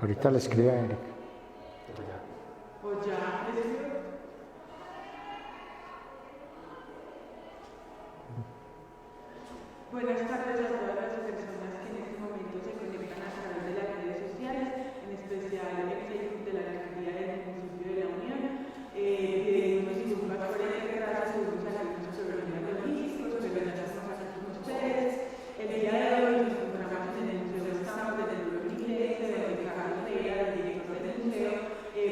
Ahorita le escribe a Eric. Buenas tardes a todas las personas que en este momento se conectan a través de las redes sociales, en especial el Facebook de la Alcaldía del Municipio de La Unión. Pedimos disculpas por el retraso, tuvimos algunos problemas logísticos, pero ya estamos aquí con ustedes. El día de hoy nos encontramos en el Museo Estamos desde el 2015, de Ricardo Pereira, el director del museo,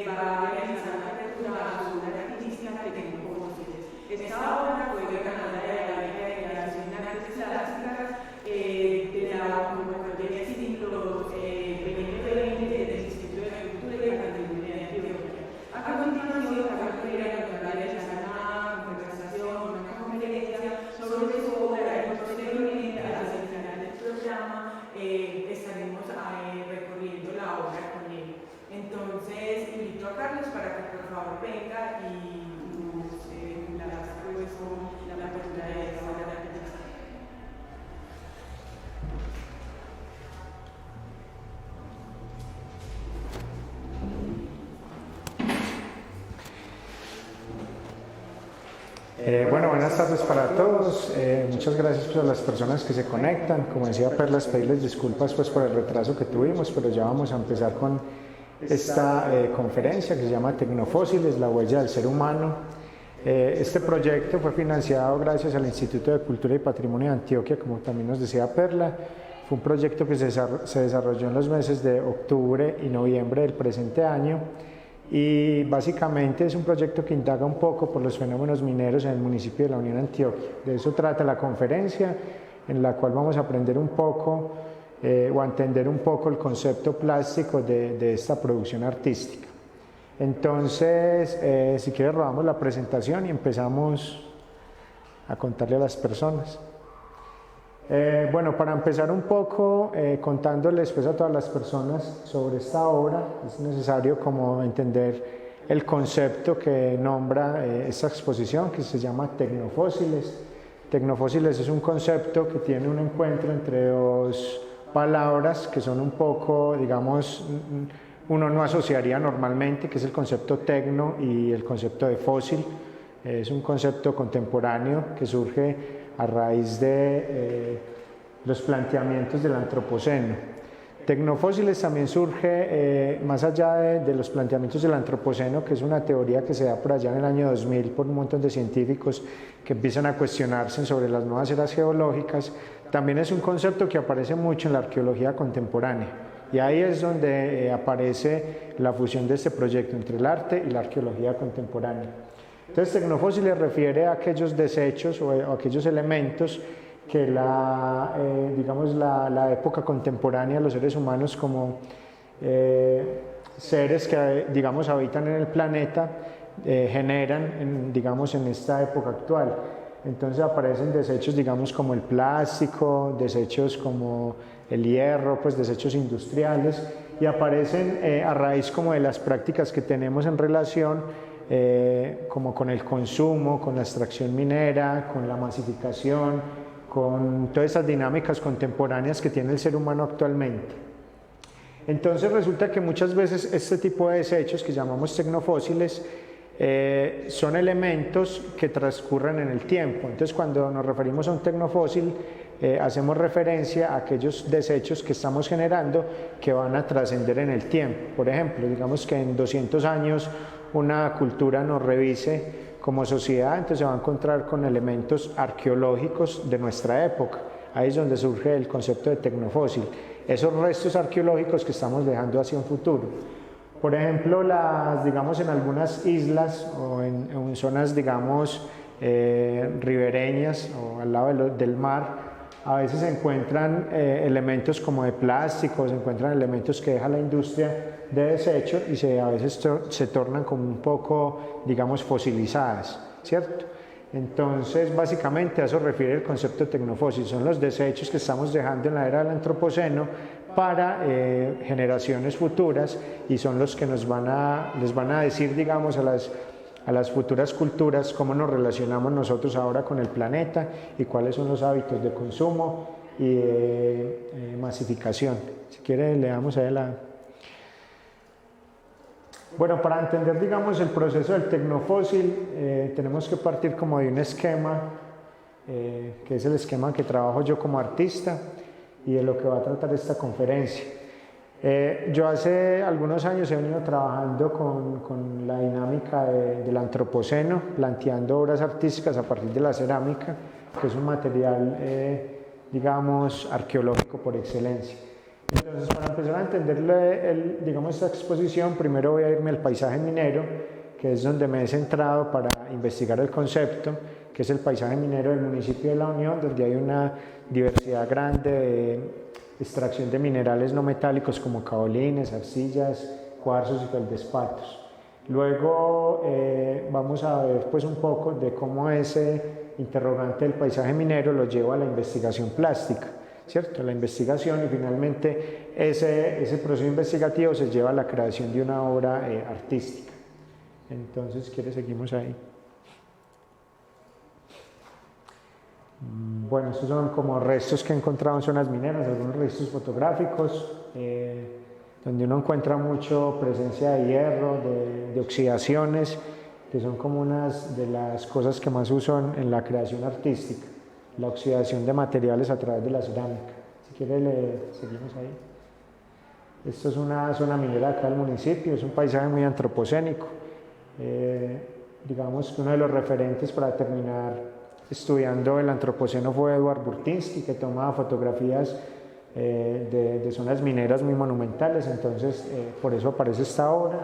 va a realizar la apertura a su obra artística Tecnofósiles. Esta obra fue ganadora de la Beca de Creación en Artes Plásticas de la convocatoria ciclo 2020 del Instituto de Cultura y Patrimonio de Antioquia. A continuación, Carlos Pereira nos va a realizar una conversación, una conferencia sobre su obra y posteriormente, hacia el final del programa, estaremos recorriendo la obra con él. Entonces, invito a Carlos para que por favor venga y nos la apertura de esta obra de artista. Bueno, buenas tardes para todos. Muchas gracias a las personas que se conectan. Como decía Perlas, pedirles disculpas por el retraso que tuvimos, pero ya vamos a empezar con esta conferencia que se llama Tecnofósiles, la huella del ser humano. Este proyecto fue financiado gracias al Instituto de Cultura y Patrimonio de Antioquia, como también nos decía Perla. Fue un proyecto que se desarrolló en los meses de octubre y noviembre del presente año. Y básicamente es un proyecto que indaga un poco por los fenómenos mineros en el municipio de La Unión, Antioquia. De eso trata la conferencia, en la cual vamos a aprender un poco o a entender un poco el concepto plástico de esta producción artística. Entonces, si quieres, robamos la presentación y empezamos a contarle a las personas. Bueno, para empezar un poco, contándoles pues a todas las personas sobre esta obra, es necesario como entender el concepto que nombra esta exposición, que se llama Tecnofósiles. Tecnofósiles es un concepto que tiene un encuentro entre dos palabras que son un poco, digamos, uno no asociaría normalmente, que es el concepto tecno y el concepto de fósil. Es un concepto contemporáneo que surge a raíz de los planteamientos del antropoceno. Tecnofósiles también surge más allá de los planteamientos del antropoceno, que es una teoría que se da por allá en el año 2000 por un montón de científicos que empiezan a cuestionarse sobre las nuevas eras geológicas. También es un concepto que aparece mucho en la arqueología contemporánea, y ahí es donde aparece la fusión de este proyecto entre el arte y la arqueología contemporánea. Entonces, tecnofósiles refiere a aquellos desechos o a aquellos elementos que digamos, la época contemporánea, los seres humanos como seres que, digamos, habitan en el planeta, generan, digamos, en esta época actual. Entonces aparecen desechos, digamos, como el plástico, desechos como el hierro, pues desechos industriales, y aparecen a raíz como de las prácticas que tenemos en relación como con el consumo, con la extracción minera, con la masificación, con todas esas dinámicas contemporáneas que tiene el ser humano actualmente. Entonces resulta que muchas veces este tipo de desechos que llamamos tecnofósiles son elementos que transcurren en el tiempo. Entonces, cuando nos referimos a un tecnofósil, hacemos referencia a aquellos desechos que estamos generando que van a trascender en el tiempo. Por ejemplo, digamos que en 200 años una cultura nos revise como sociedad, entonces se va a encontrar con elementos arqueológicos de nuestra época. Ahí es donde surge el concepto de tecnofósil, esos restos arqueológicos que estamos dejando hacia un futuro. Por ejemplo, digamos, en algunas islas o en zonas, digamos, ribereñas o al lado del mar, a veces se encuentran elementos como de plástico, se encuentran elementos que deja la industria de desecho y a veces se tornan como un poco, digamos, fosilizadas, ¿cierto? Entonces, básicamente a eso refiere el concepto tecnofósil, son los desechos que estamos dejando en la era del antropoceno para generaciones futuras, y son los que les van a decir, digamos, a las futuras culturas, cómo nos relacionamos nosotros ahora con el planeta y cuáles son los hábitos de consumo y de masificación. Si quiere, leamos ahí la... Bueno, para entender, digamos, el proceso del tecnofósil, tenemos que partir como de un esquema, que es el esquema que trabajo yo como artista y de lo que va a tratar esta conferencia. Yo hace algunos años he venido trabajando con la dinámica del antropoceno, planteando obras artísticas a partir de la cerámica, que es un material, digamos, arqueológico por excelencia. Entonces, para empezar a entender digamos, esta exposición, primero voy a irme al paisaje minero, que es donde me he centrado para investigar el concepto, que es el paisaje minero del municipio de La Unión, donde hay una diversidad grande de extracción de minerales no metálicos como caolines, arcillas, cuarzos y feldespatos. Luego vamos a ver pues, un poco de cómo ese interrogante del paisaje minero lo lleva a la investigación plástica, ¿cierto? La investigación y finalmente ese proceso investigativo se lleva a la creación de una obra artística. Entonces, ¿quiere seguimos ahí? Bueno, estos son como restos que he encontrado en zonas mineras, algunos restos fotográficos, donde uno encuentra mucho presencia de hierro, de oxidaciones, que son como unas de las cosas que más uso en la creación artística, la oxidación de materiales a través de la cerámica. Si quiere, seguimos ahí. Esto es una zona minera acá del municipio, es un paisaje muy antropocénico. Digamos que uno de los referentes para terminar estudiando el antropoceno fue Eduard Burtynsky, que tomaba fotografías de zonas mineras muy monumentales, entonces por eso aparece esta obra.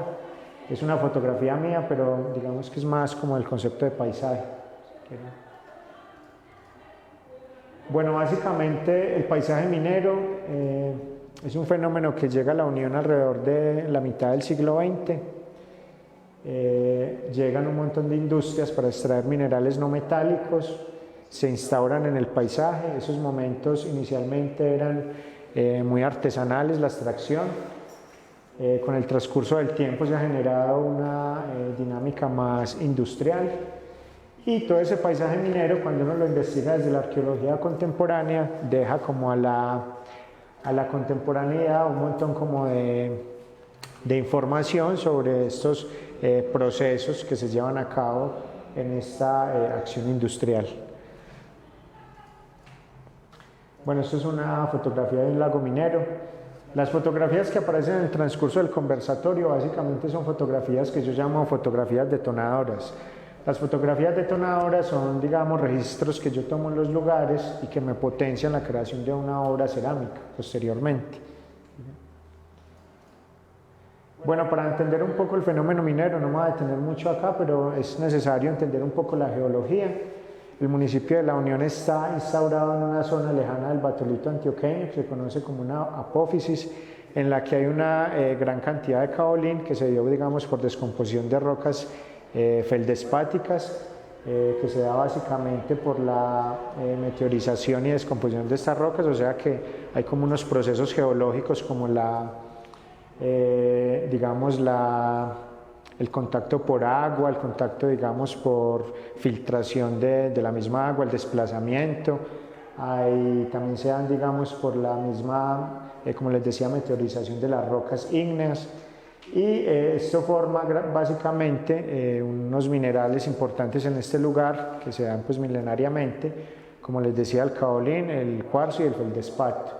Es una fotografía mía, pero digamos que es más como el concepto de paisaje. Bueno, básicamente el paisaje minero es un fenómeno que llega a la Unión alrededor de la mitad del siglo XX. Llegan un montón de industrias para extraer minerales no metálicos, se instauran en el paisaje. Esos momentos inicialmente eran muy artesanales la extracción. Con el transcurso del tiempo se ha generado una dinámica más industrial y todo ese paisaje minero, cuando uno lo investiga desde la arqueología contemporánea, deja como a la contemporaneidad un montón como de información sobre estos procesos que se llevan a cabo en esta acción industrial. Bueno, esto es una fotografía de un lago minero. Las fotografías que aparecen en el transcurso del conversatorio básicamente son fotografías que yo llamo fotografías detonadoras. Las fotografías detonadoras son, digamos, registros que yo tomo en los lugares y que me potencian la creación de una obra cerámica posteriormente. Bueno, para entender un poco el fenómeno minero, no me voy a detener mucho acá, pero es necesario entender un poco la geología. El municipio de La Unión está instaurado en una zona lejana del batolito antioqueño, que se conoce como una apófisis, en la que hay una gran cantidad de caolín que se dio, digamos, por descomposición de rocas feldespáticas, que se da básicamente por la meteorización y descomposición de estas rocas, o sea que hay como unos procesos geológicos como digamos el contacto por agua, el contacto digamos por filtración de la misma agua, el desplazamiento, también se dan digamos por la misma, como les decía, meteorización de las rocas ígneas y esto forma básicamente unos minerales importantes en este lugar que se dan pues milenariamente, como les decía, el caolín, el cuarzo y el feldespato.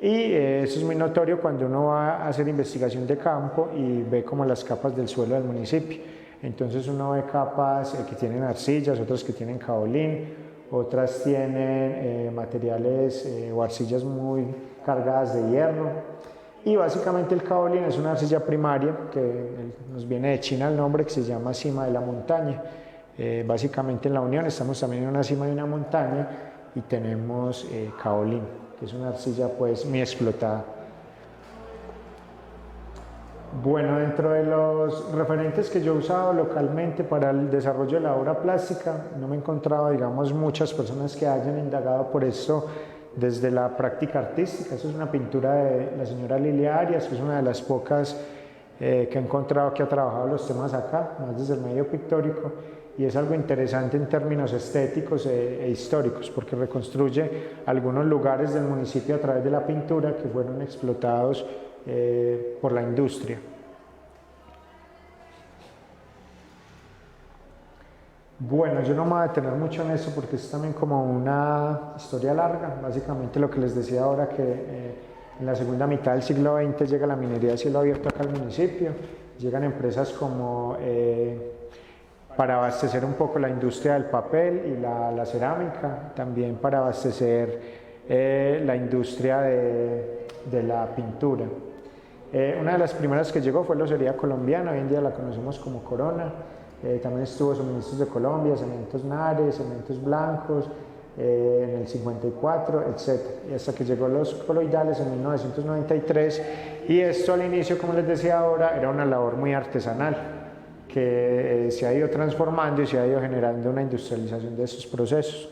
Y eso es muy notorio cuando uno va a hacer investigación de campo y ve como las capas del suelo del municipio. Entonces uno ve capas que tienen arcillas, otras que tienen caolín, otras tienen materiales o arcillas muy cargadas de hierro. Y básicamente el caolín es una arcilla primaria que nos viene de China el nombre, que se llama cima de la montaña. Básicamente en La Unión estamos también en una cima de una montaña y tenemos caolín, que es una arcilla pues muy explotada. Bueno, dentro de los referentes que yo he usado localmente para el desarrollo de la obra plástica, no me he encontrado, digamos, muchas personas que hayan indagado por esto desde la práctica artística. Eso es una pintura de la señora Lilia Arias, que es una de las pocas que he encontrado que ha trabajado los temas acá, más desde el medio pictórico, y es algo interesante en términos estéticos e históricos, porque reconstruye algunos lugares del municipio a través de la pintura que fueron explotados por la industria. Bueno, yo no me voy a detener mucho en eso porque es también como una historia larga. Básicamente lo que les decía ahora, que en la segunda mitad del siglo XX llega la minería de cielo abierto acá al municipio, llegan empresas como para abastecer un poco la industria del papel y la cerámica, también para abastecer la industria de la pintura. Una de las primeras que llegó fue Locería Colombiana, hoy en día la conocemos como Corona. También estuvo Suministros de Colombia, Cementos Nares, Cementos Blancos, en el 54, etc. Y hasta que llegó Los Coloidales en 1993, y esto al inicio, como les decía ahora, era una labor muy artesanal, que se ha ido transformando y se ha ido generando una industrialización de estos procesos.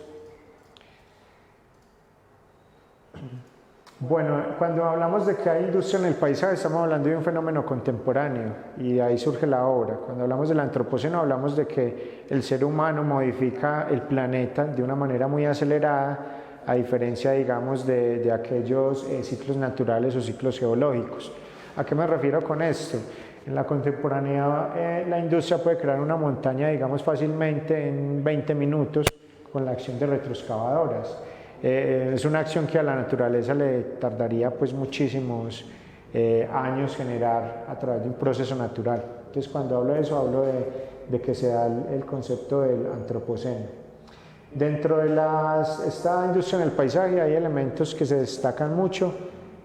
Bueno, cuando hablamos de que hay industria en el paisaje, estamos hablando de un fenómeno contemporáneo y de ahí surge la obra. Cuando hablamos del antropoceno, hablamos de que el ser humano modifica el planeta de una manera muy acelerada, a diferencia, digamos, de aquellos ciclos naturales o ciclos geológicos. ¿A qué me refiero con esto? En la contemporaneidad, la industria puede crear una montaña, digamos, fácilmente en 20 minutos con la acción de retroexcavadoras. Es una acción que a la naturaleza le tardaría pues muchísimos años generar a través de un proceso natural. Entonces, cuando hablo de eso, hablo de que se da el concepto del antropoceno. Dentro de esta industria en el paisaje hay elementos que se destacan mucho,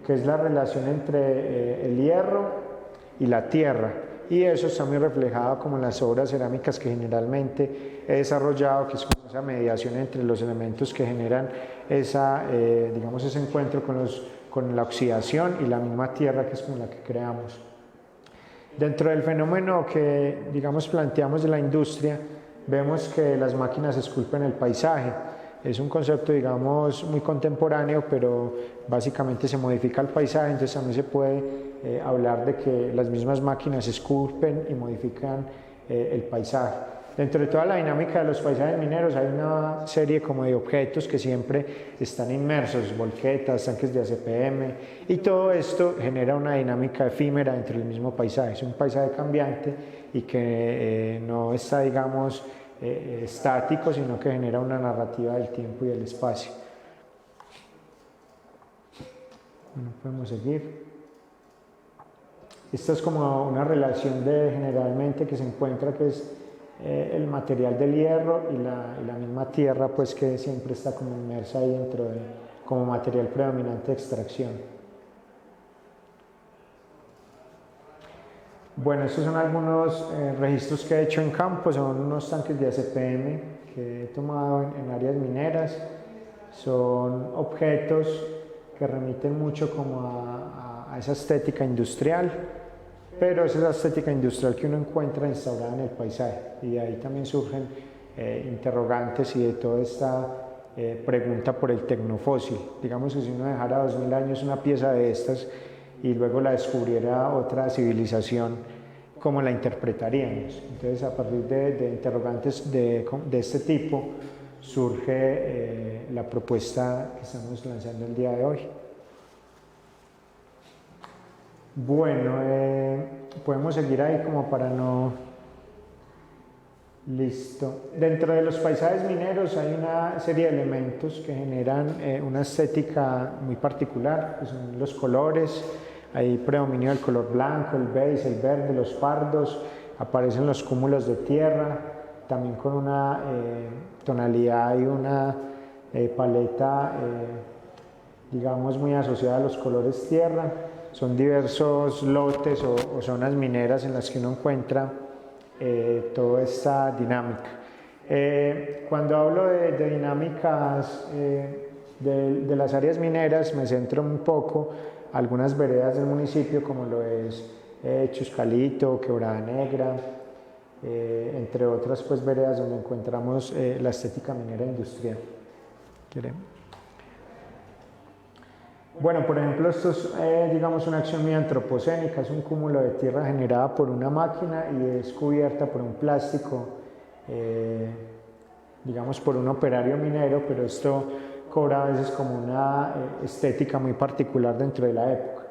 que es la relación entre el hierro y la tierra, y eso está muy reflejado como en las obras cerámicas que generalmente he desarrollado, que es como esa mediación entre los elementos que generan digamos, ese encuentro con la oxidación y la misma tierra, que es como la que creamos. Dentro del fenómeno que, digamos, planteamos de la industria, vemos que las máquinas esculpen el paisaje. Es un concepto, digamos, muy contemporáneo, pero básicamente se modifica el paisaje, entonces también se puede hablar de que las mismas máquinas esculpen y modifican el paisaje. Dentro de toda la dinámica de los paisajes mineros hay una serie como de objetos que siempre están inmersos, volquetas, tanques de ACPM, y todo esto genera una dinámica efímera dentro del mismo paisaje. Es un paisaje cambiante y que no está, digamos, estático, sino que genera una narrativa del tiempo y del espacio. Bueno, podemos seguir. Esta es como una relación generalmente que se encuentra, que es el material del hierro y la misma tierra, pues, que siempre está como inmersa ahí dentro como material predominante de extracción. Bueno, estos son algunos registros que he hecho en campo, son unos tanques de ACPM que he tomado en áreas mineras. Son objetos que remiten mucho como a esa estética industrial, pero es esa estética industrial que uno encuentra instaurada en el paisaje, y de ahí también surgen interrogantes y de toda esta pregunta por el tecnofósil. Digamos que si uno dejara 2000 años una pieza de estas y luego la descubriera otra civilización, ¿cómo la interpretaríamos? Entonces, a partir de interrogantes de este tipo surge la propuesta que estamos lanzando el día de hoy. Bueno, podemos seguir ahí como para no... Listo. Dentro de los paisajes mineros hay una serie de elementos que generan una estética muy particular, que son los colores. Hay predominio del color blanco, el beige, el verde, los pardos. Aparecen los cúmulos de tierra, también con una tonalidad y una paleta, digamos, muy asociada a los colores tierra. Son diversos lotes o zonas mineras en las que uno encuentra toda esta dinámica. Cuando hablo de dinámicas de las áreas mineras, me centro un poco en algunas veredas del municipio, como lo es Chuscalito, Quebrada Negra, entre otras pues veredas donde encontramos la estética minera industrial. Bueno, por ejemplo, esto es, digamos, una acción muy antropocénica, es un cúmulo de tierra generada por una máquina y es cubierta por un plástico, digamos, por un operario minero, pero esto cobra a veces como una estética muy particular dentro de la época.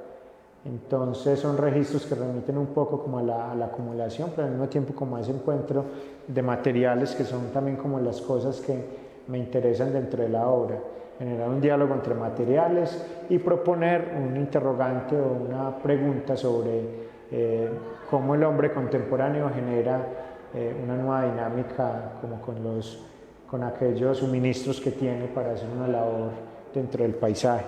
Entonces son registros que remiten un poco como a la acumulación, pero al mismo tiempo como a ese encuentro de materiales que son también como las cosas que me interesan dentro de la obra. Generar un diálogo entre materiales y proponer un interrogante o una pregunta sobre cómo el hombre contemporáneo genera una nueva dinámica como con aquellos suministros que tiene para hacer una labor dentro del paisaje.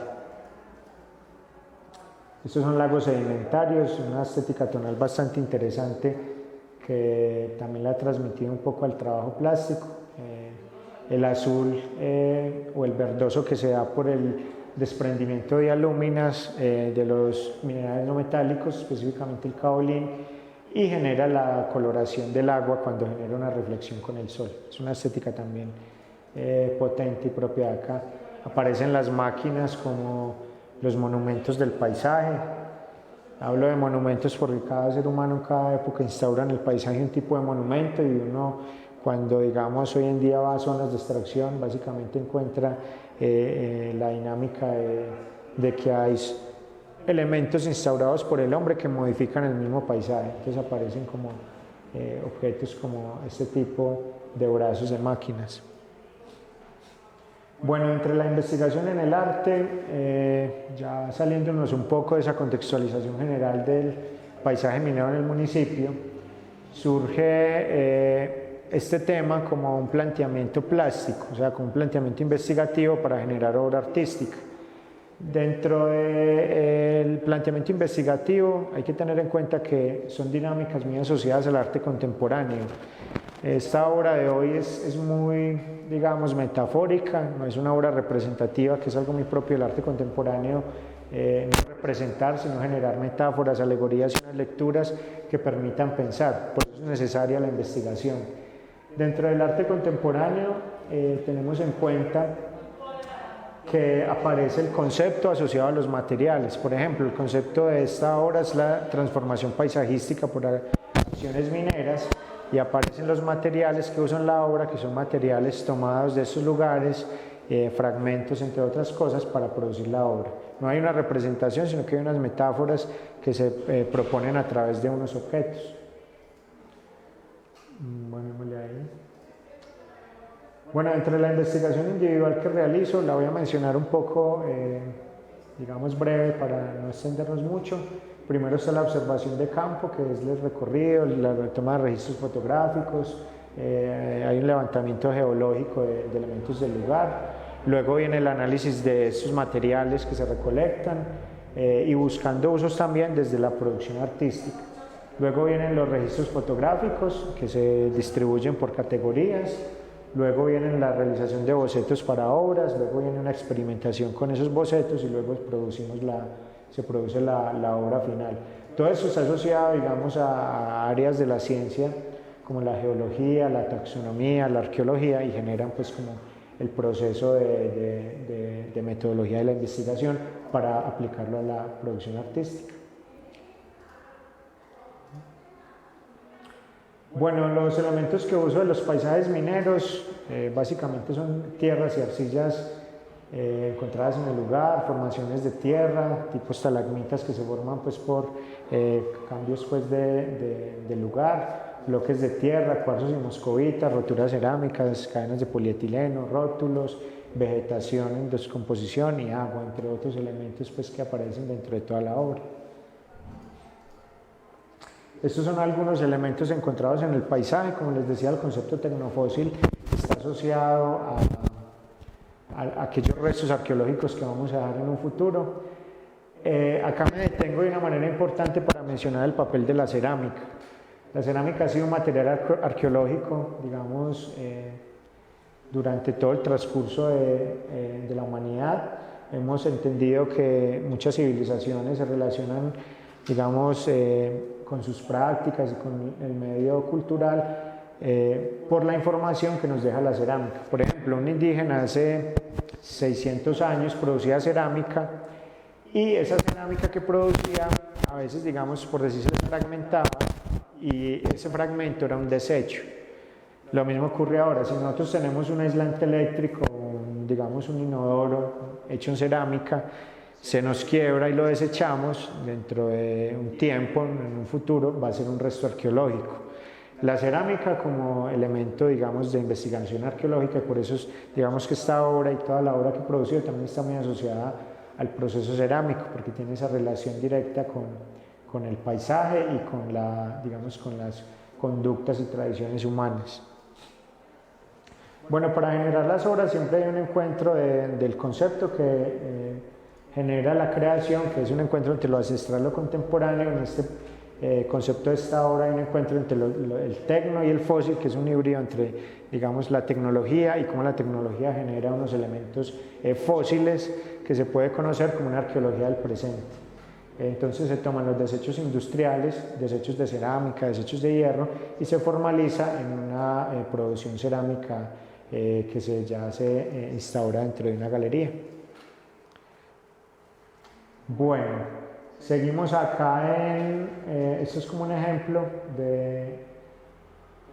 Estos son lagos sedimentarios, una estética tonal bastante interesante que también la ha transmitido un poco al trabajo plástico. El azul o el verdoso que se da por el desprendimiento de alúminas de los minerales no metálicos, específicamente el caolín, y genera la coloración del agua cuando genera una reflexión con el sol. Es una estética también potente y propia de acá. Aparecen las máquinas como los monumentos del paisaje. Hablo de monumentos porque cada ser humano en cada época instaura en el paisaje un tipo de monumento y uno cuando digamos hoy en día va a zonas de extracción básicamente encuentra la dinámica de que hay elementos instaurados por el hombre que modifican el mismo paisaje. Entonces aparecen como objetos como este tipo de brazos de máquinas. Bueno, entre la investigación en el arte, ya saliéndonos un poco de esa contextualización general del paisaje minero en el municipio, surge este tema como un planteamiento plástico, o sea, como un planteamiento investigativo para generar obra artística. Dentro del planteamiento investigativo hay que tener en cuenta que son dinámicas muy asociadas al arte contemporáneo. Esta obra de hoy es muy, digamos, metafórica, no es una obra representativa, que es algo muy propio del arte contemporáneo, no representar, sino generar metáforas, alegorías y unas lecturas que permitan pensar. Por eso es necesaria la investigación. Dentro del arte contemporáneo tenemos en cuenta que aparece el concepto asociado a los materiales. Por ejemplo, el concepto de esta obra es la transformación paisajística por acciones mineras y aparecen los materiales que usan la obra, que son materiales tomados de esos lugares, fragmentos, entre otras cosas, para producir la obra. No hay una representación, sino que hay unas metáforas que se proponen a través de unos objetos. Bueno, entre la investigación individual que realizo, la voy a mencionar un poco, digamos breve para no extendernos mucho. Primero está la observación de campo, que es el recorrido, la toma de registros fotográficos, hay un levantamiento geológico de elementos del lugar. Luego viene el análisis de esos materiales que se recolectan y buscando usos también desde la producción artística. Luego vienen los registros fotográficos que se distribuyen por categorías. Luego viene la realización de bocetos para obras, luego viene una experimentación con esos bocetos y luego se produce la obra final. Todo eso está asociado, digamos, a áreas de la ciencia como la geología, la taxonomía, la arqueología y generan pues como el proceso de metodología de la investigación para aplicarlo a la producción artística. Bueno, los elementos que uso de los paisajes mineros básicamente son tierras y arcillas encontradas en el lugar, formaciones de tierra, tipo estalagmitas que se forman pues, por cambios pues, de lugar, bloques de tierra, cuarzos y moscovitas, roturas cerámicas, cadenas de polietileno, rótulos, vegetación en descomposición y agua, entre otros elementos pues, que aparecen dentro de toda la obra. Estos son algunos elementos encontrados en el paisaje. Como les decía, el concepto tecnofósil está asociado a aquellos restos arqueológicos que vamos a dejar en un futuro. Acá me detengo de una manera importante para mencionar el papel de la cerámica. La cerámica ha sido un material arqueológico, digamos, durante todo el transcurso de la humanidad. Hemos entendido que muchas civilizaciones se relacionan, digamos, con sus prácticas y con el medio cultural por la información que nos deja la cerámica. Por ejemplo, un indígena hace 600 años producía cerámica y esa cerámica que producía, a veces, digamos, por decirse, se fragmentaba y ese fragmento era un desecho. Lo mismo ocurre ahora, si nosotros tenemos un aislante eléctrico, digamos un inodoro hecho en cerámica, se nos quiebra y lo desechamos, dentro de un tiempo, en un futuro, va a ser un resto arqueológico. La cerámica como elemento, digamos, de investigación arqueológica, y por eso digamos que esta obra y toda la obra que he producido también está muy asociada al proceso cerámico, porque tiene esa relación directa con el paisaje y con, digamos, con las conductas y tradiciones humanas. Bueno, para generar las obras siempre hay un encuentro del concepto que genera la creación, que es un encuentro entre lo ancestral y lo contemporáneo. En este concepto de esta obra hay un encuentro entre el tecno y el fósil, que es un híbrido entre, digamos, la tecnología y cómo la tecnología genera unos elementos fósiles que se puede conocer como una arqueología del presente. Entonces se toman los desechos industriales, desechos de cerámica, desechos de hierro, y se formaliza en una producción cerámica que ya se instaura dentro de una galería. Bueno, seguimos acá esto es como un ejemplo de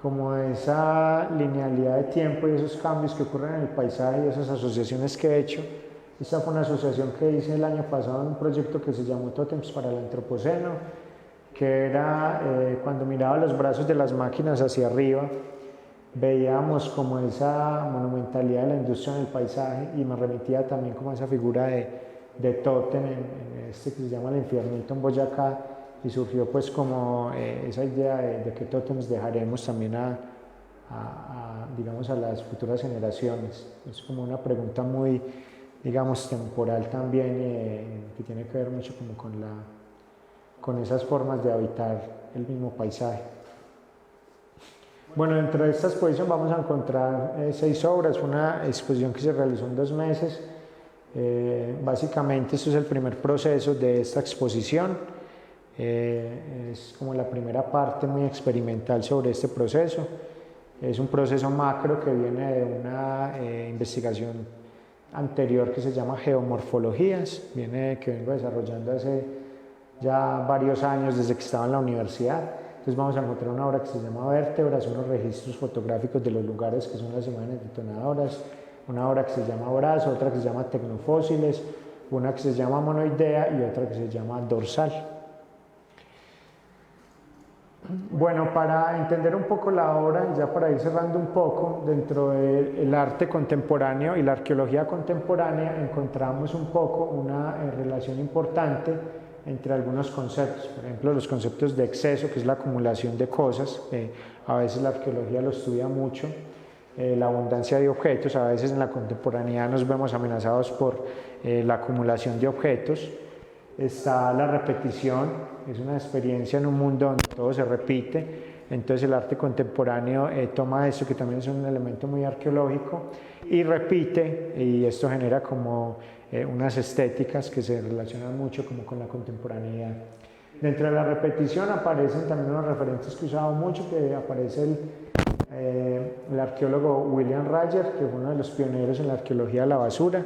como esa linealidad de tiempo y esos cambios que ocurren en el paisaje y esas asociaciones que he hecho. Esta fue una asociación que hice el año pasado en un proyecto que se llamó Tótems para el Antropoceno, que era cuando miraba los brazos de las máquinas hacia arriba, veíamos como esa monumentalidad de la industria en el paisaje, y me remitía también como a esa figura de tótem en este que se llama el Infiernito en Boyacá, y surgió pues como esa idea de qué tótems dejaremos también digamos, a las futuras generaciones. Es como una pregunta muy, digamos, temporal también, que tiene que ver mucho como con esas formas de habitar el mismo paisaje. Bueno, dentro de esta exposición vamos a encontrar 6 obras, una exposición que se realizó en 2 meses. Básicamente esto es el primer proceso de esta exposición, es como la primera parte muy experimental sobre este proceso. Es un proceso macro que viene de una investigación anterior que se llama geomorfologías, que vengo desarrollando hace ya varios años desde que estaba en la universidad. Entonces vamos a encontrar una obra que se llama Vértebras, unos registros fotográficos de los lugares que son las imágenes detonadoras, una obra que se llama Brazo, otra que se llama Tecnofósiles, una que se llama Monoidea y otra que se llama Dorsal. Bueno, para entender un poco la obra, ya para ir cerrando un poco, dentro del arte contemporáneo y la arqueología contemporánea encontramos un poco una relación importante entre algunos conceptos. Por ejemplo, los conceptos de exceso, que es la acumulación de cosas, a veces la arqueología lo estudia mucho, la abundancia de objetos, a veces en la contemporaneidad nos vemos amenazados por la acumulación de objetos. Está la repetición, es una experiencia en un mundo donde todo se repite, entonces el arte contemporáneo toma eso, que también es un elemento muy arqueológico, y repite, y esto genera como unas estéticas que se relacionan mucho como con la contemporaneidad. Dentro de la repetición aparecen también unos referentes que he usado mucho, que aparece el arqueólogo William Rayer, que fue uno de los pioneros en la arqueología de la basura.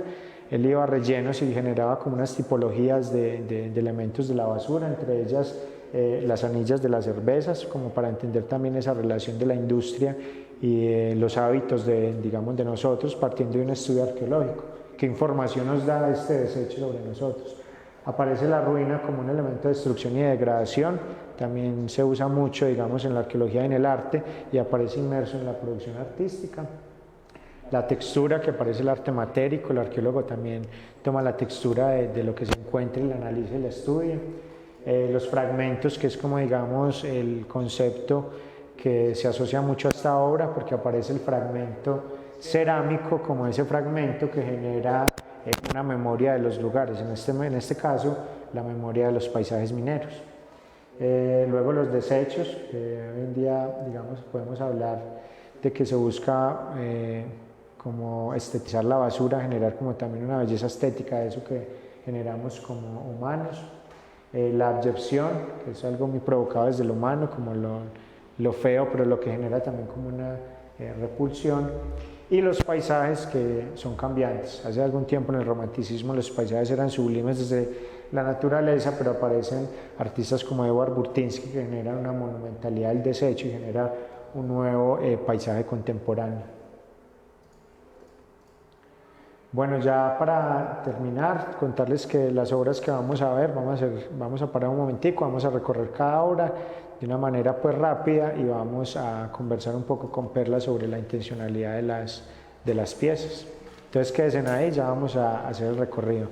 Él iba a rellenos y generaba como unas tipologías de elementos de la basura, entre ellas las anillas de las cervezas, como para entender también esa relación de la industria y los hábitos digamos, de nosotros, partiendo de un estudio arqueológico. ¿Qué información nos da este desecho sobre nosotros? Aparece la ruina como un elemento de destrucción y de degradación, también se usa mucho, digamos, en la arqueología y en el arte, y aparece inmerso en la producción artística. La textura, que aparece el arte matérico, el arqueólogo también toma la textura de lo que se encuentra y la analiza y la estudia. Los fragmentos, que es como, digamos, el concepto que se asocia mucho a esta obra, porque aparece el fragmento cerámico como ese fragmento que genera una memoria de los lugares, en este caso la memoria de los paisajes mineros. Luego los desechos, que hoy en día, digamos, podemos hablar de que se busca como estetizar la basura, generar como también una belleza estética de eso que generamos como humanos. La abyección, que es algo muy provocado desde lo humano, como lo feo, pero lo que genera también como una repulsión. Y los paisajes, que son cambiantes. Hace algún tiempo en el romanticismo los paisajes eran sublimes desde la naturaleza, pero aparecen artistas como Edward Burtynsky que generan una monumentalidad del desecho y genera un nuevo paisaje contemporáneo. Bueno, ya para terminar, contarles que las obras que vamos a ver, vamos a parar un momentico, vamos a recorrer cada obra de una manera pues rápida y vamos a conversar un poco con Perla sobre la intencionalidad de las piezas. Entonces quédense ahí, ya vamos a hacer el recorrido.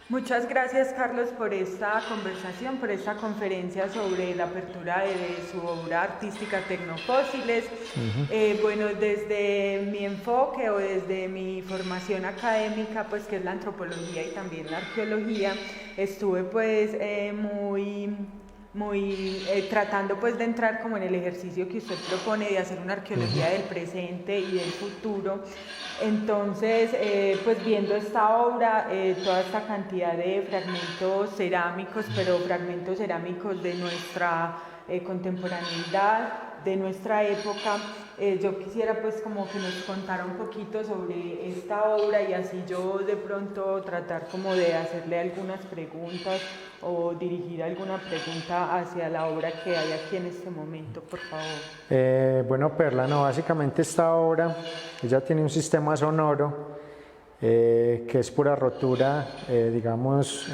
Muchas gracias, Carlos, por esta conversación, por esta conferencia sobre la apertura de su obra artística Tecnofósiles. Bueno, desde mi enfoque o desde mi formación académica, pues que es la antropología y también la arqueología, estuve pues muy tratando pues de entrar como en el ejercicio que usted propone de hacer una arqueología del presente y del futuro. Entonces, pues viendo esta obra, toda esta cantidad de fragmentos cerámicos, pero fragmentos cerámicos de nuestra contemporaneidad, de nuestra época, yo quisiera pues como que nos contara un poquito sobre esta obra y así yo de pronto tratar como de hacerle algunas preguntas o dirigir alguna pregunta hacia la obra que hay aquí en este momento, por favor. Bueno, Perla, no, básicamente esta obra, ella tiene un sistema sonoro que es pura rotura, digamos,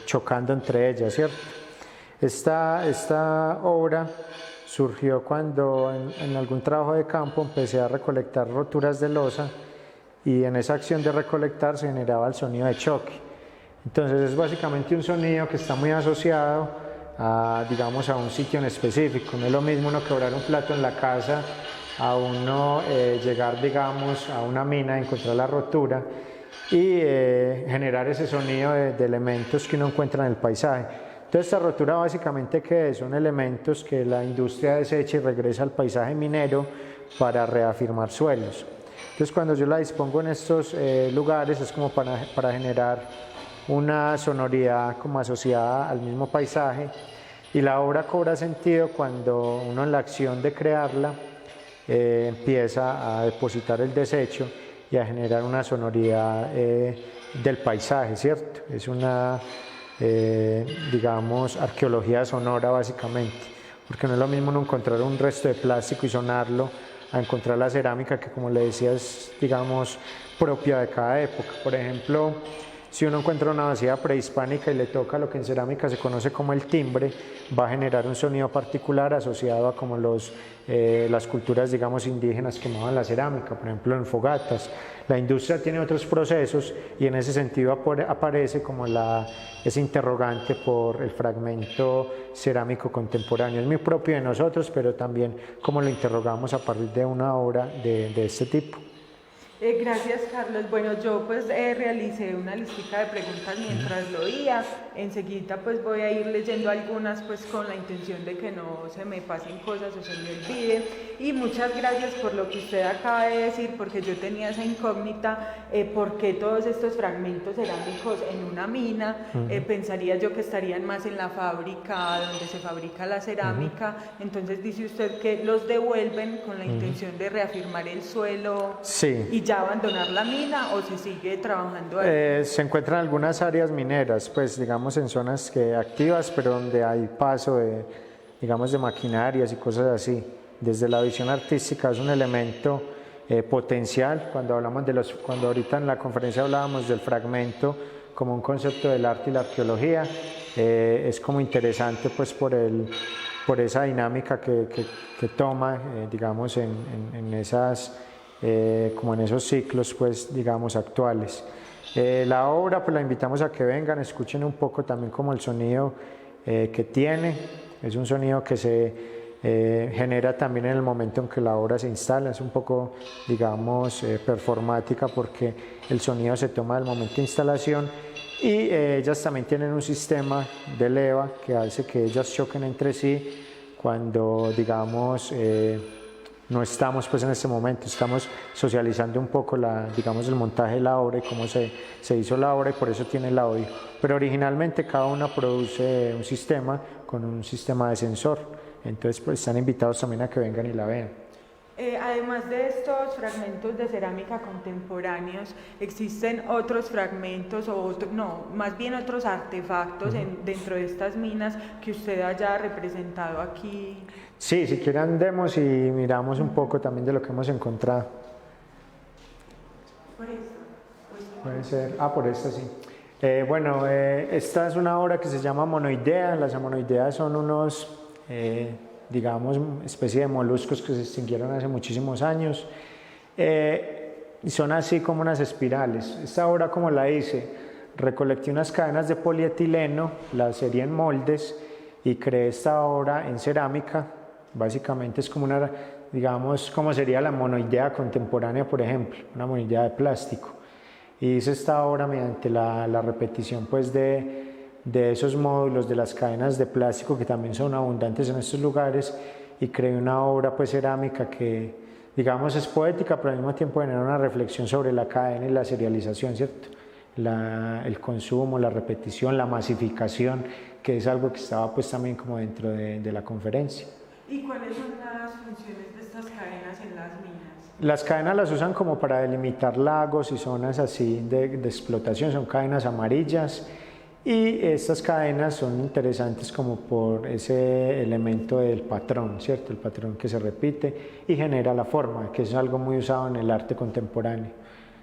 chocando entre ellas, ¿cierto? Esta obra surgió cuando en algún trabajo de campo empecé a recolectar roturas de losa y en esa acción de recolectar se generaba el sonido de choque. Entonces es básicamente un sonido que está muy asociado a, digamos, a un sitio en específico. No es lo mismo uno quebrar un plato en la casa a uno llegar, digamos, a una mina, encontrar la rotura y generar ese sonido de elementos que uno encuentra en el paisaje. Entonces esta rotura básicamente ¿qué es? Son elementos que la industria desecha y regresa al paisaje minero para reafirmar suelos. Entonces cuando yo la dispongo en estos lugares es como para generar una sonoridad como asociada al mismo paisaje y la obra cobra sentido cuando uno en la acción de crearla empieza a depositar el desecho y a generar una sonoridad del paisaje, ¿cierto? Es una digamos, arqueología sonora básicamente, porque no es lo mismo uno encontrar un resto de plástico y sonarlo a encontrar la cerámica que, como le decía, es, digamos, propia de cada época. Por ejemplo, si uno encuentra una vasija prehispánica y le toca lo que en cerámica se conoce como el timbre, va a generar un sonido particular asociado a como las culturas, digamos, indígenas quemaban la cerámica, por ejemplo en fogatas. La industria tiene otros procesos y en ese sentido aparece como ese interrogante por el fragmento cerámico contemporáneo. Es muy propio de nosotros, pero también como lo interrogamos a partir de una obra de este tipo. Gracias, Carlos. Bueno, yo pues realicé una listica de preguntas mientras lo oía. Enseguida pues voy a ir leyendo algunas pues con la intención de que no se me pasen cosas o se me olviden. Y muchas gracias por lo que usted acaba de decir, porque yo tenía esa incógnita, por qué todos estos fragmentos cerámicos en una mina. Pensaría yo que estarían más en la fábrica donde se fabrica la cerámica. Entonces dice usted que los devuelven con la intención de reafirmar el suelo. Sí. ¿Y ya abandonar la mina o se sigue trabajando ahí? Se encuentran algunas áreas mineras, pues digamos en zonas activas, pero donde hay paso de, digamos, de maquinarias y cosas así. Desde la visión artística es un elemento potencial. Cuando ahorita en la conferencia hablábamos del fragmento como un concepto del arte y la arqueología, es como interesante pues por esa dinámica que toma, digamos, en esas como en esos ciclos pues digamos actuales. La obra pues la invitamos a que vengan, escuchen un poco también como el sonido que tiene. Es un sonido que se genera también en el momento en que la obra se instala, es un poco digamos performática porque el sonido se toma del momento de instalación y ellas también tienen un sistema de leva que hace que ellas choquen entre sí cuando digamos no estamos pues en este momento, estamos socializando un poco digamos el montaje de la obra y cómo se hizo la obra y por eso tiene el audio. Pero originalmente cada una produce un sistema con un sistema de sensor, entonces pues están invitados también a que vengan y la vean. Además de estos fragmentos de cerámica contemporáneos, ¿existen otros fragmentos más bien otros artefactos dentro de estas minas que usted haya representado aquí? Sí, si quieren andemos y miramos un poco también de lo que hemos encontrado. ¿Por esta? Puede ser, por esta sí. Bueno, esta es una obra que se llama monoidea. Las monoideas son unos digamos, especie de moluscos que se extinguieron hace muchísimos años y son así como unas espirales. Esta obra, como la hice, recolecté unas cadenas de polietileno, las serie en moldes y creé esta obra en cerámica. Básicamente es como una, digamos, como sería la monoidea contemporánea, por ejemplo, una monoidea de plástico. Y hice esta obra mediante la repetición pues de de esos módulos de las cadenas de plástico que también son abundantes en estos lugares, y creé una obra pues cerámica que digamos es poética, pero al mismo tiempo genera una reflexión sobre la cadena y la serialización, ¿cierto? El consumo, la repetición, la masificación, que es algo que estaba pues también como dentro de la conferencia. ¿Y cuáles son las funciones de estas cadenas en las minas? Las cadenas las usan como para delimitar lagos y zonas así de explotación, son cadenas amarillas, y estas cadenas son interesantes como por ese elemento del patrón, ¿cierto? El patrón que se repite y genera la forma, que es algo muy usado en el arte contemporáneo.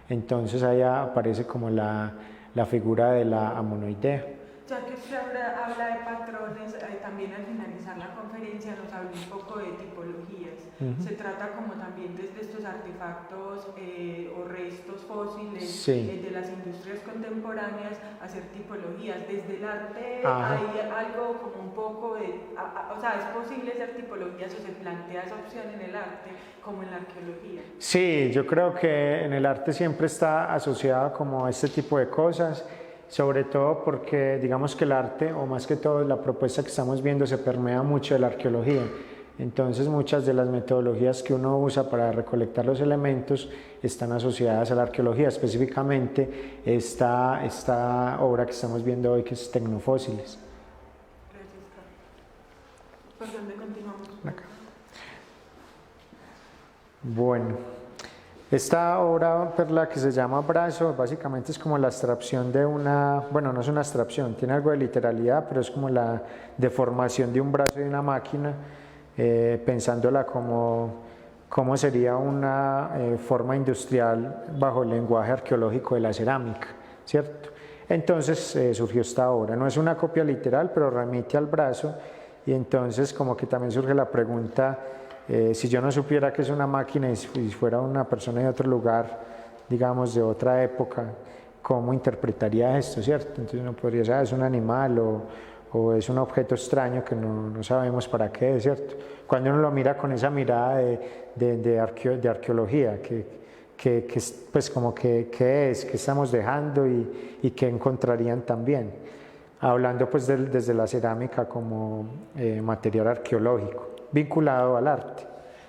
Entonces ahí aparece como la figura de la amonoidea. Ya que usted habla de patrones, también al finalizar la conferencia nos habló un poco de tipologías. Se trata como también desde estos artefactos o restos fósiles de las industrias contemporáneas hacer tipologías. Desde el arte hay algo como un poco de, o sea, ¿es posible hacer tipologías o se plantea esa opción en el arte como en la arqueología? Sí, yo creo que en el arte siempre está asociada como a este tipo de cosas, sobre todo porque digamos que el arte, o más que todo la propuesta que estamos viendo, se permea mucho de la arqueología. Entonces muchas de las metodologías que uno usa para recolectar los elementos están asociadas a la arqueología, específicamente esta obra que estamos viendo hoy, que es Tecnofósiles. Gracias, Carlos. ¿Por dónde continuamos? Acá. Bueno, esta obra perla que se llama Brazo, básicamente es como la abstracción de una, bueno, no es una abstracción, tiene algo de literalidad, pero es como la deformación de un brazo de una máquina, pensándola como sería una forma industrial bajo el lenguaje arqueológico de la cerámica, ¿cierto? Entonces surgió esta obra, no es una copia literal, pero remite al brazo, y entonces como que también surge la pregunta, si yo no supiera que es una máquina y fuera una persona de otro lugar, digamos de otra época, ¿cómo interpretaría esto, cierto? Entonces uno podría saber, es un animal o es un objeto extraño que no sabemos para qué es, ¿cierto? Cuando uno lo mira con esa mirada de arqueología, pues como que qué es, qué estamos dejando y qué encontrarían también, hablando pues desde la cerámica como material arqueológico vinculado al arte.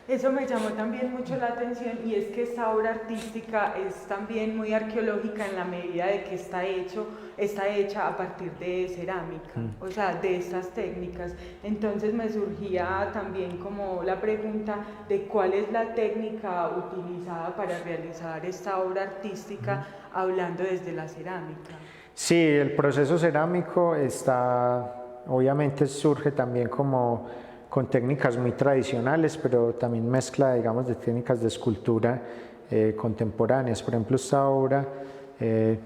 Eso me llamó también mucho la atención, y es que esta obra artística es también muy arqueológica en la medida de que está hecha a partir de cerámica, o sea, de estas técnicas. Entonces me surgía también como la pregunta de cuál es la técnica utilizada para realizar esta obra artística, hablando desde la cerámica. Sí, el proceso cerámico obviamente surge también como con técnicas muy tradicionales, pero también mezcla, digamos, de técnicas de escultura contemporáneas. Por ejemplo, esta obra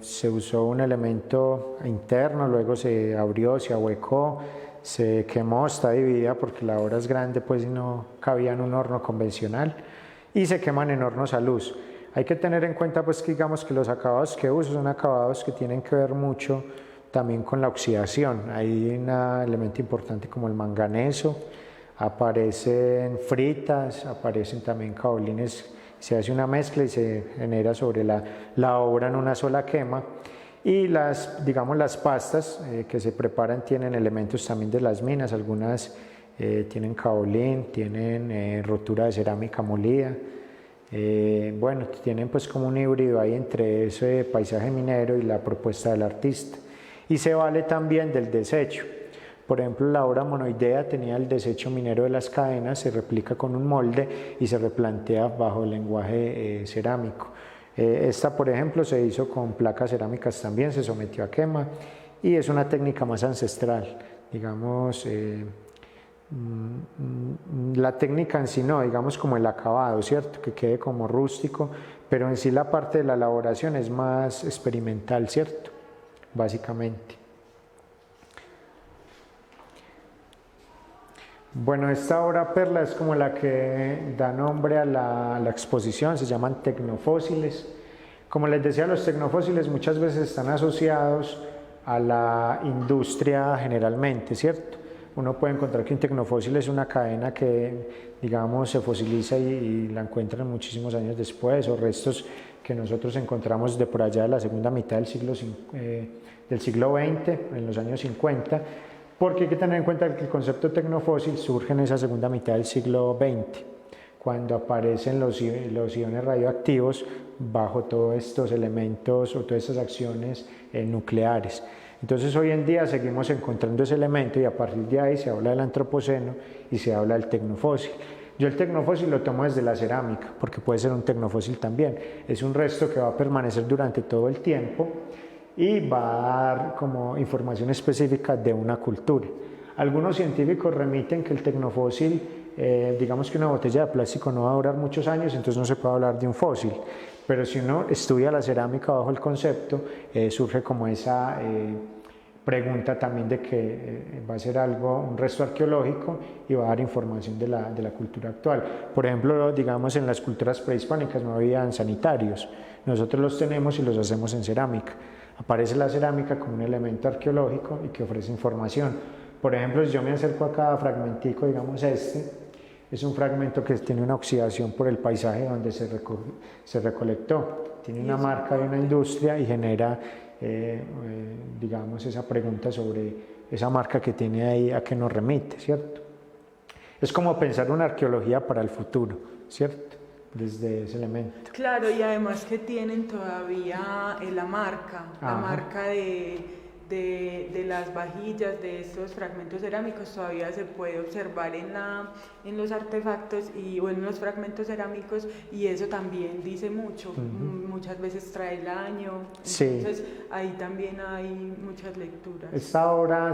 se usó un elemento interno, luego se abrió, se ahuecó, se quemó, está dividida porque la obra es grande, pues no cabía en un horno convencional, y se queman en hornos a luz. Hay que tener en cuenta pues que digamos que los acabados que uso son acabados que tienen que ver mucho también con la oxidación. Hay un elemento importante como el manganeso, aparecen fritas, aparecen también caolines, se hace una mezcla y se genera sobre la obra en una sola quema. Y digamos las pastas que se preparan tienen elementos también de las minas, algunas tienen caolín, tienen rotura de cerámica molida, bueno, tienen pues como un híbrido ahí entre ese paisaje minero y la propuesta del artista. Y se vale también del desecho. Por ejemplo, la obra monoidea tenía el desecho minero de las cadenas, se replica con un molde y se replantea bajo el lenguaje cerámico. Esta, por ejemplo, se hizo con placas cerámicas también, se sometió a quema y es una técnica más ancestral, digamos, la técnica en sí no, digamos como el acabado, ¿cierto? Que quede como rústico, pero en sí la parte de la elaboración es más experimental, ¿cierto? Básicamente. Bueno, esta obra perla es como la que da nombre a la exposición, se llaman tecnofósiles. Como les decía, los tecnofósiles muchas veces están asociados a la industria generalmente, ¿cierto? Uno puede encontrar que un tecnofósil es una cadena que, digamos, se fosiliza y la encuentran muchísimos años después, o restos que nosotros encontramos de por allá de la segunda mitad del siglo XX, en los años 50, porque hay que tener en cuenta que el concepto tecnofósil surge en esa segunda mitad del siglo XX, cuando aparecen los iones radioactivos bajo todos estos elementos o todas estas acciones nucleares. Entonces hoy en día seguimos encontrando ese elemento y a partir de ahí se habla del antropoceno y se habla del tecnofósil. Yo el tecnofósil lo tomo desde la cerámica, porque puede ser un tecnofósil también. Es un resto que va a permanecer durante todo el tiempo y va a dar como información específica de una cultura. Algunos científicos remiten que el tecnofósil, digamos que una botella de plástico no va a durar muchos años, entonces no se puede hablar de un fósil. Pero si uno estudia la cerámica bajo el concepto, surge como esa pregunta también de que va a ser algo, un resto arqueológico y va a dar información de la cultura actual. Por ejemplo, digamos en las culturas prehispánicas no habían sanitarios, nosotros los tenemos y los hacemos en cerámica. Aparece la cerámica como un elemento arqueológico y que ofrece información. Por ejemplo, si yo me acerco a cada fragmentico, digamos es un fragmento que tiene una oxidación por el paisaje donde se recolectó. Tiene una marca de una industria y genera, digamos, esa pregunta sobre esa marca que tiene ahí, a qué nos remite, ¿cierto? Es como pensar una arqueología para el futuro, ¿cierto? Desde ese elemento. Claro, y además que tienen todavía la marca de las vajillas, de estos fragmentos cerámicos, todavía se puede observar en los artefactos o en los fragmentos cerámicos, y eso también dice mucho. Muchas veces trae el año, entonces ahí también hay muchas lecturas. Esta obra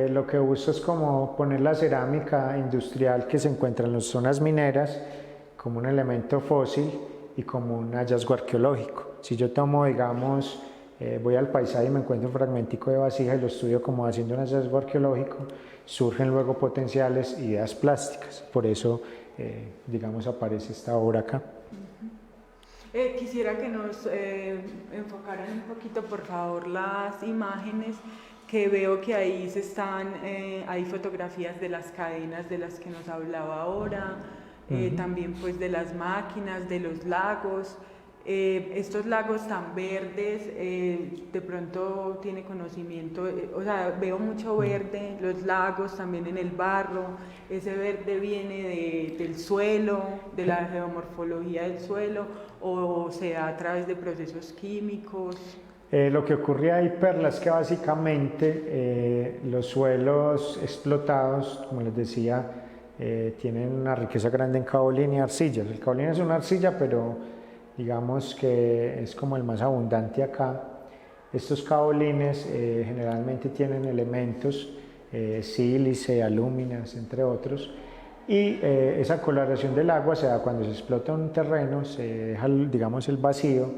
lo que uso es como poner la cerámica industrial que se encuentra en las zonas mineras como un elemento fósil y como un hallazgo arqueológico. Si yo tomo, digamos, voy al paisaje y me encuentro un fragmentico de vasija y lo estudio como haciendo un hallazgo arqueológico, surgen luego potenciales ideas plásticas. Por eso, digamos, aparece esta obra acá. Quisiera que nos enfocaran un poquito, por favor, las imágenes, que veo que ahí hay fotografías de las cadenas de las que nos hablaba ahora, también pues de las máquinas, de los lagos. Estos lagos tan verdes, de pronto tiene conocimiento, o sea, veo mucho verde, los lagos también en el barro, ese verde viene del suelo, de la geomorfología del suelo, o se da a través de procesos químicos. Lo que ocurre ahí, Perla, es que básicamente los suelos explotados, como les decía, tienen una riqueza grande en caolín y arcillas. El caolín es una arcilla, pero digamos que es como el más abundante acá. Estos caolines generalmente tienen elementos, sílice, alúminas, entre otros, y esa coloración del agua se da cuando se explota un terreno, se deja, digamos, el vacío,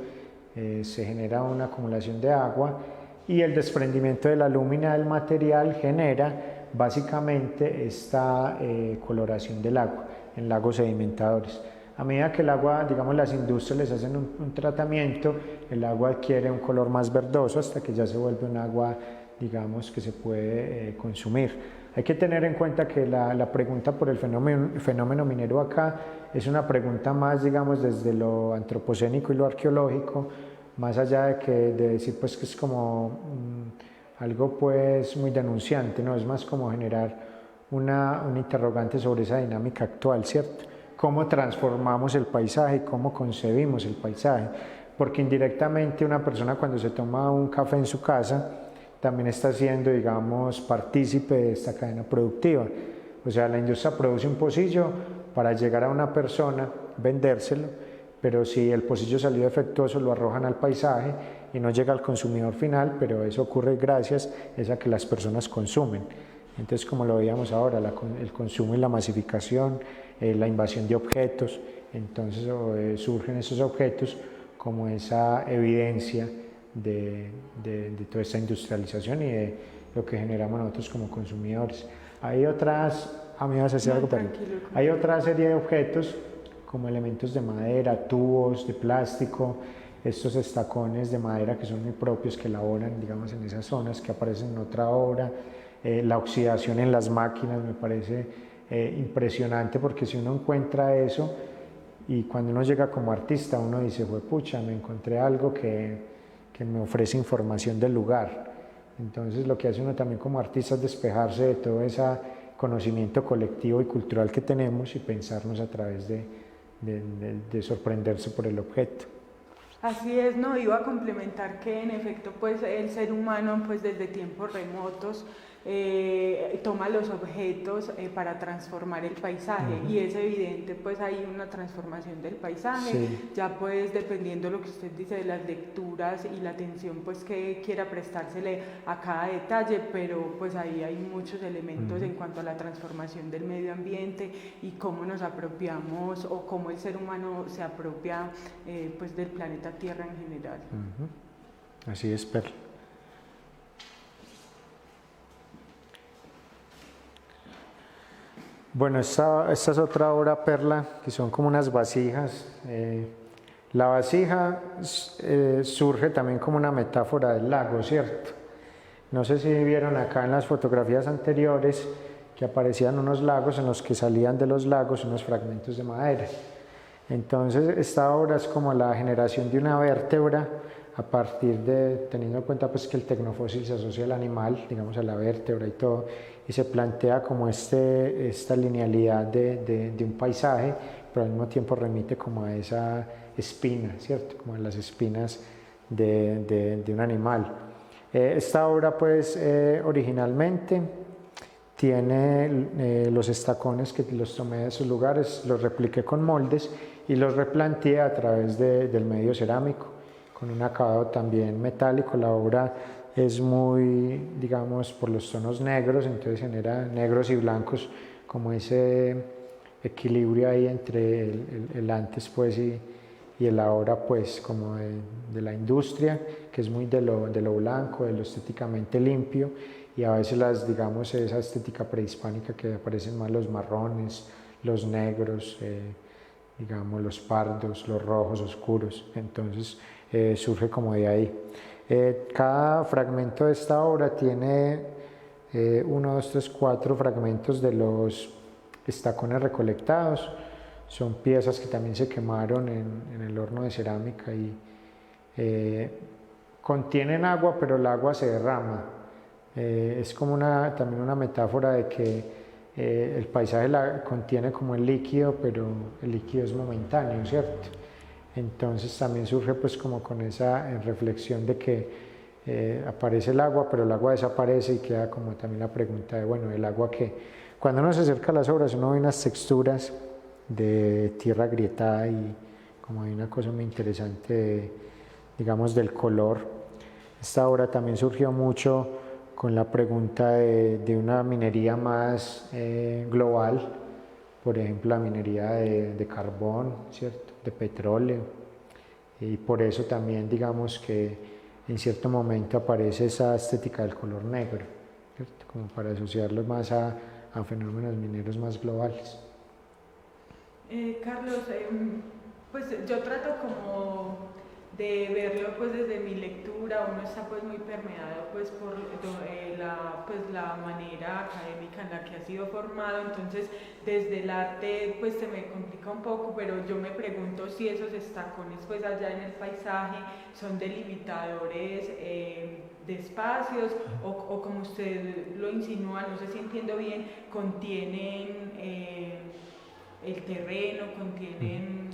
se genera una acumulación de agua y el desprendimiento de la alúmina del material genera básicamente esta coloración del agua en lagos sedimentadores. A medida que el agua, digamos, las industrias les hacen un tratamiento, el agua adquiere un color más verdoso hasta que ya se vuelve un agua, digamos, que se puede consumir. Hay que tener en cuenta que la pregunta por el fenómeno minero acá es una pregunta más, digamos, desde lo antropocénico y lo arqueológico, más allá de decir pues que es como algo pues muy denunciante, ¿no? Es más como generar un interrogante sobre esa dinámica actual, ¿cierto? Cómo transformamos el paisaje, cómo concebimos el paisaje, porque indirectamente una persona cuando se toma un café en su casa también está siendo, digamos, partícipe de esta cadena productiva. O sea, la industria produce un pocillo para llegar a una persona, vendérselo, pero si el pocillo salió defectuoso lo arrojan al paisaje y no llega al consumidor final, pero eso ocurre gracias a que las personas consumen. Entonces, como lo veíamos ahora, el consumo y la masificación, la invasión de objetos, entonces surgen esos objetos como esa evidencia de toda esta industrialización y de lo que generamos nosotros como consumidores. Hay otras, me vas a decir algo, hay otra serie de objetos como elementos de madera, tubos, de plástico, estos estacones de madera que son muy propios, que elaboran, digamos, en esas zonas, que aparecen en otra obra. La oxidación en las máquinas me parece impresionante, porque si uno encuentra eso y cuando uno llega como artista uno dice, pucha, me encontré algo que me ofrece información del lugar. Entonces lo que hace uno también como artista es despejarse de todo ese conocimiento colectivo y cultural que tenemos y pensarnos a través de sorprenderse por el objeto. Así es, no, iba a complementar que en efecto pues el ser humano pues desde tiempos remotos toma los objetos para transformar el paisaje y es evidente pues hay una transformación del paisaje, ya pues dependiendo lo que usted dice de las lecturas y la atención pues que quiera prestársele a cada detalle, pero pues ahí hay muchos elementos en cuanto a la transformación del medio ambiente y cómo nos apropiamos o cómo el ser humano se apropia pues del planeta Tierra en general. Así es, Perla. Bueno, esta es otra obra, Perla, que son como unas vasijas. La vasija surge también como una metáfora del lago, ¿cierto? No sé si vieron acá en las fotografías anteriores que aparecían unos lagos en los que salían de los lagos unos fragmentos de madera. Entonces esta obra es como la generación de una vértebra a partir de, teniendo en cuenta pues que el tecnofósil se asocia al animal, digamos a la vértebra y todo, y se plantea como esta linealidad de un paisaje, pero al mismo tiempo remite como a esa espina, ¿cierto? Como a las espinas de un animal. Esta obra pues originalmente tiene los estacones que los tomé de sus lugares, los repliqué con moldes y los replanteé a través del medio cerámico, con un acabado también metálico. La obra es muy, digamos, por los tonos negros, entonces genera negros y blancos, como ese equilibrio ahí entre el antes pues y el ahora pues como de la industria, que es muy de lo blanco, de lo estéticamente limpio, y a veces digamos esa estética prehispánica que aparecen más los marrones, los negros, digamos los pardos, los rojos oscuros, entonces surge como de ahí. Cada fragmento de esta obra tiene 1, 2, 3, 4 fragmentos de los estacones recolectados. Son piezas que también se quemaron en el horno de cerámica y contienen agua, pero el agua se derrama. Es como también una metáfora de que el paisaje contiene como el líquido, pero el líquido es momentáneo, ¿cierto? Entonces también surge pues como con esa reflexión de que aparece el agua, pero el agua desaparece y queda como también la pregunta de, bueno, el agua que cuando uno se acerca a las obras uno ve unas texturas de tierra agrietada y como hay una cosa muy interesante, digamos, del color. Esta obra también surgió mucho con la pregunta de una minería más global, por ejemplo la minería de carbón, ¿cierto? De petróleo, y por eso también digamos que en cierto momento aparece esa estética del color negro, ¿cierto? Como para asociarlo más a fenómenos mineros más globales. Carlos, pues yo trato como de verlo pues desde mi lectura, uno está pues muy permeado pues por la manera académica en la que ha sido formado, entonces desde el arte pues se me complica un poco, pero yo me pregunto si esos estacones pues allá en el paisaje son delimitadores de espacios o como usted lo insinúa, no sé si entiendo bien, contienen el terreno, contienen...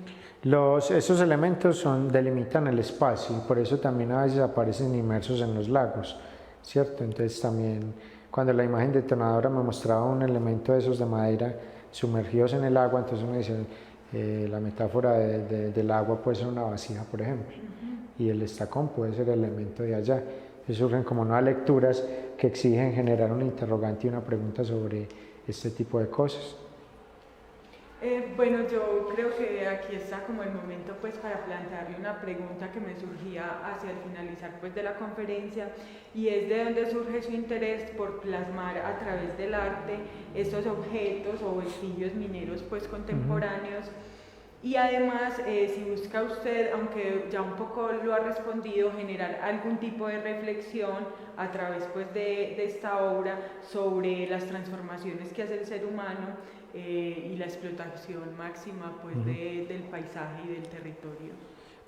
Esos elementos delimitan el espacio y por eso también a veces aparecen inmersos en los lagos, ¿cierto? Entonces también cuando la imagen detonadora me mostraba un elemento de esos de madera sumergidos en el agua, entonces uno dice, la metáfora del agua puede ser una vasija, por ejemplo, y el estacón puede ser el elemento de allá. Entonces surgen como nuevas lecturas que exigen generar un interrogante y una pregunta sobre este tipo de cosas. Bueno, yo creo que aquí está como el momento pues para plantearle una pregunta que me surgía hacia el finalizar pues de la conferencia, y es de dónde surge su interés por plasmar a través del arte estos objetos o vestigios mineros pues contemporáneos. Y además, si busca usted, aunque ya un poco lo ha respondido, generar algún tipo de reflexión a través pues, de esta obra sobre las transformaciones que hace el ser humano y la explotación máxima pues, del paisaje y del territorio.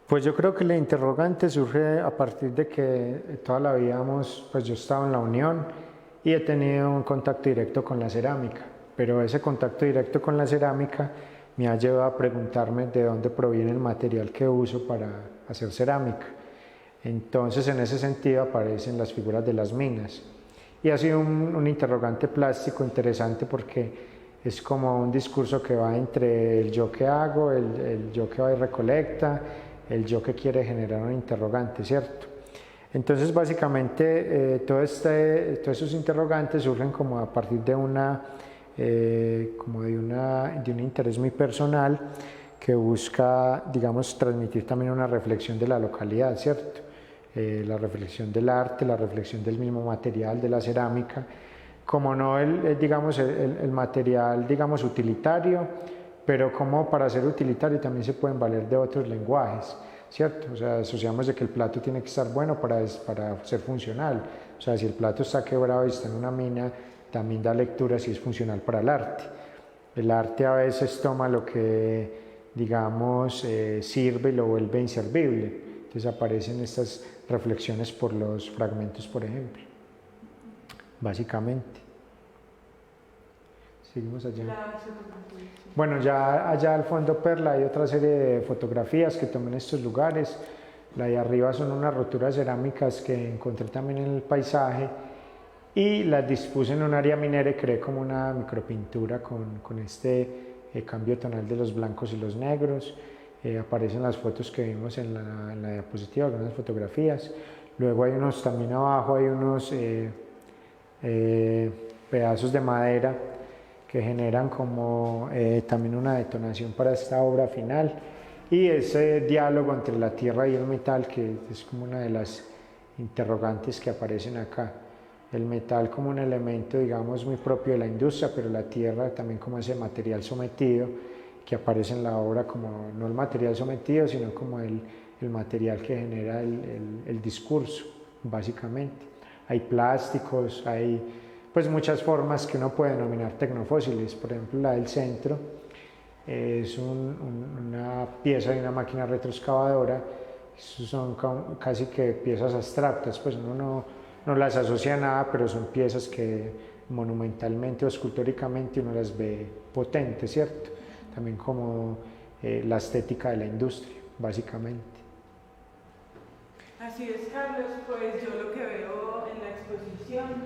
Pues yo creo que la interrogante surge a partir de que toda la vida pues yo estaba en la Unión y he tenido un contacto directo con la cerámica, pero ese contacto directo con la cerámica me ha llevado a preguntarme de dónde proviene el material que uso para hacer cerámica. Entonces en ese sentido aparecen las figuras de las minas y ha sido un interrogante plástico interesante porque es como un discurso que va entre el yo que hago, el yo que va y recolecta, el yo que quiere generar un interrogante, ¿cierto? Entonces básicamente todos esos interrogantes surgen como a partir de de un interés muy personal que busca, digamos, transmitir también una reflexión de la localidad, ¿cierto? La reflexión del arte, la reflexión del mismo material, de la cerámica, como no digamos, el material, digamos, utilitario, pero como para ser utilitario también se pueden valer de otros lenguajes, ¿cierto? O sea, asociamos de que el plato tiene que estar bueno para ser funcional. O sea, si el plato está quebrado y está en una mina, también da lectura si es funcional para el arte. El arte a veces toma lo que, digamos, sirve y lo vuelve inservible. Entonces aparecen estas reflexiones por los fragmentos, por ejemplo. Básicamente. Seguimos allá. Bueno, ya allá al fondo Perla hay otra serie de fotografías que tomé en estos lugares. La de arriba son unas roturas cerámicas que encontré también en el paisaje y las dispuse en un área minera y creé como una micropintura con este cambio tonal de los blancos y los negros. Aparecen las fotos que vimos en la diapositiva, algunas fotografías. Luego hay también abajo hay unos pedazos de madera que generan como también una detonación para esta obra final y ese diálogo entre la tierra y el metal que es como una de las interrogantes que aparecen acá. El metal como un elemento, digamos, muy propio de la industria, pero la tierra también como ese material sometido que aparece en la obra como no el material sometido, sino como el material que genera el discurso, básicamente. Hay plásticos, hay pues muchas formas que uno puede denominar tecnofósiles. Por ejemplo, la del centro es una pieza de una máquina retroexcavadora. Son casi que piezas abstractas, pues uno no las asocia a nada, pero son piezas que monumentalmente o escultóricamente uno las ve potentes, ¿cierto? También como la estética de la industria, básicamente. Así es, Carlos, pues yo lo que veo en la exposición,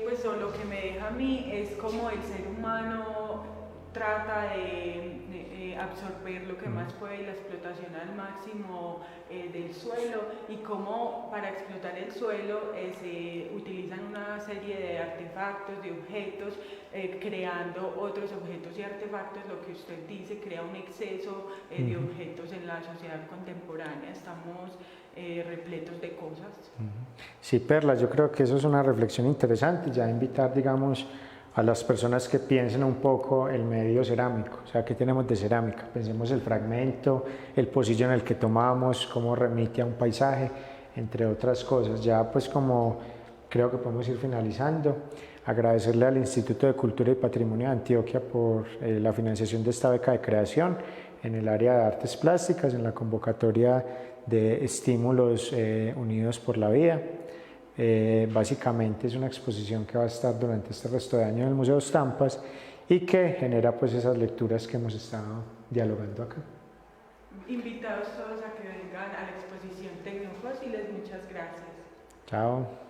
pues o lo que me deja a mí es como el ser humano trata de absorber lo que más puede y la explotación al máximo del suelo y cómo para explotar el suelo se utilizan una serie de artefactos, de objetos, creando otros objetos y artefactos, lo que usted dice, crea un exceso de objetos en la sociedad contemporánea. Estamos repletos de cosas. Sí, Perla, yo creo que eso es una reflexión interesante, ya invitar, digamos, a las personas que piensen un poco el medio cerámico, o sea, ¿qué tenemos de cerámica? Pensemos el fragmento, el pocillo en el que tomamos, cómo remite a un paisaje, entre otras cosas. Ya pues como creo que podemos ir finalizando, agradecerle al Instituto de Cultura y Patrimonio de Antioquia por la financiación de esta beca de creación en el área de artes plásticas, en la convocatoria de estímulos unidos por la vida. Básicamente es una exposición que va a estar durante este resto de año en el Museo Stampas y que genera pues esas lecturas que hemos estado dialogando acá. Invitados todos a que vengan a la exposición Tecnofósiles, muchas gracias. Chao.